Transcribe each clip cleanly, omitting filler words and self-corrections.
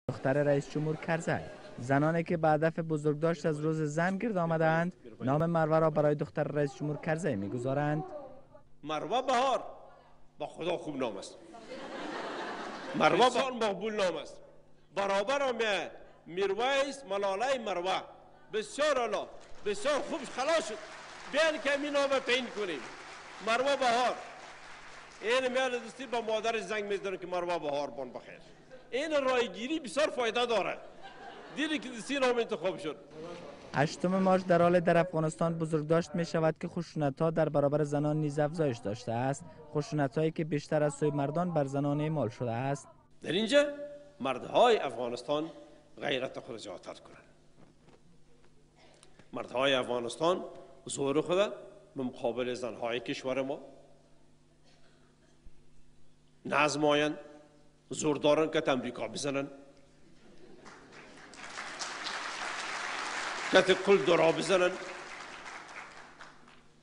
دختر رئیس جمهور کرزی. زنانی که به هدف بزرگداشت از روز زن گرد آمدند نام مروه را برای دختر رئیس جمهور کرزی میگذارند. مروه بهار با خدا خوب نام است. مروه بهار مقبول نام است. برابر هم میرویس ملاله مروه بسیار عالی بسیار خوب خلاص شد. بیان که این نام تعیین کنیم مروه بهار. این میاد دستی با مادر زنگ میزنه که مروه بهار بان بخیر. این رایگیری بسیار فایده داره. دیدی که دستی نام انتخاب شد. 8 مارس در حال در افغانستان بزرگداشت می شود که خشونت‌ها در برابر زنان نیز افزایش داشته است. خشونت‌هایی که بیشتر از سوی مردان بر زنان اعمال شده است. در اینجا مردهای افغانستان غیرت خود جاتر کنند. مردهای افغانستان زور خود به مقابل زنهای کشور ما نازمایند، زور دارند که امریکا بزنند، که کل دورا بزنند،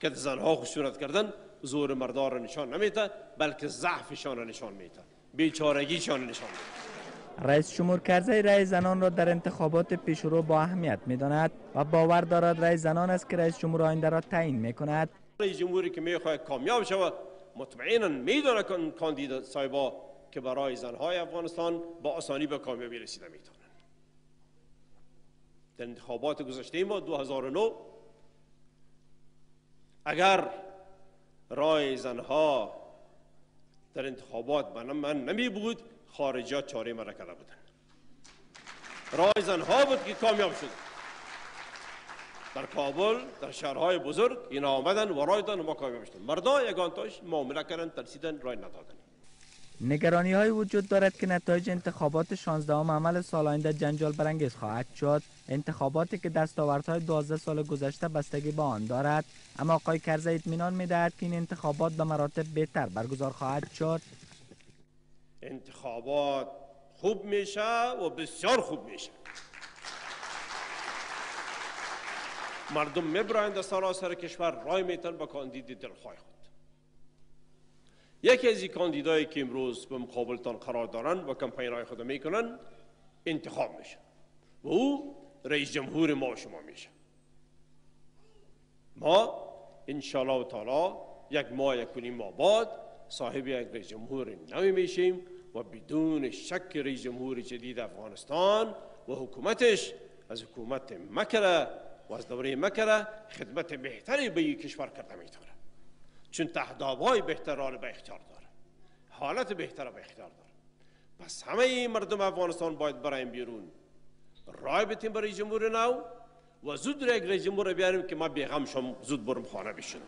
که زنها خشونت کردن زور مردها را نشان نمیده بلکه ضعفشان را نشان میده، بیچارگیشان نشان میده. رئیس جمهور کرزی رأی زنان را در انتخابات پیشرو با اهمیت می‌داند و باور دارد رأی زنان است که رئیس جمهور آینده را تعیین می‌کند. رئیس جمهوری که میخواهد کامیاب شود مطمئنا میدونه که کاندیدا صاحبا که برای زنهای افغانستان با آسانی به کامیابی رسیده میتونن. در انتخابات گذشته ما 2009 اگر رای زنها در انتخابات من نمی بود خارجات چاره مرا کرده بودن. رای زنها بود که کامیاب شد. در کابل در شهرهای بزرگ اینا آمدن و رای دادن و ما کامیاب شدیم. مردا یگانتاش معامله کردن ترسیدن رای ندادن. نگرانی های وجود دارد که نتایج انتخابات 16 عمل سال آینده جنجال برانگیز خواهد شد. انتخاباتی که دستاوردهای 12 سال گذشته بستگی به آن دارد، اما آقای کرزی اطمینان می‌دهد که این انتخابات به مراتب بهتر برگزار خواهد شد. انتخابات خوب میشه و بسیار خوب میشه. مردم میبرند در سراسر کشور رای میتن به کاندید دلخواه خود. یکی از این کاندیدایی که امروز به مقابلتان قرار دارند و کمپین رای خود میکنن انتخاب میشه و او رئیس جمهور ما و شما میشه. ما انشالله تعالی یک ماه یک ماه بعد صاحب یک رئیس جمهور نوی میشیم و بدون شک رئیس جمهور جدید افغانستان و حکومتش از حکومت مکره و از دوره مکره خدمت بهتری به این کشور کرده میتونه، چون تهدابهای بهتر را به اختیار داره، حالت بهتر به اختیار داره. پس همه مردم افغانستان باید برایم بیرون رای بتیم برای جمهور نو و زود یک رئیس جمهور بیاریم که ما بیغم شم زود برم خانه بشم.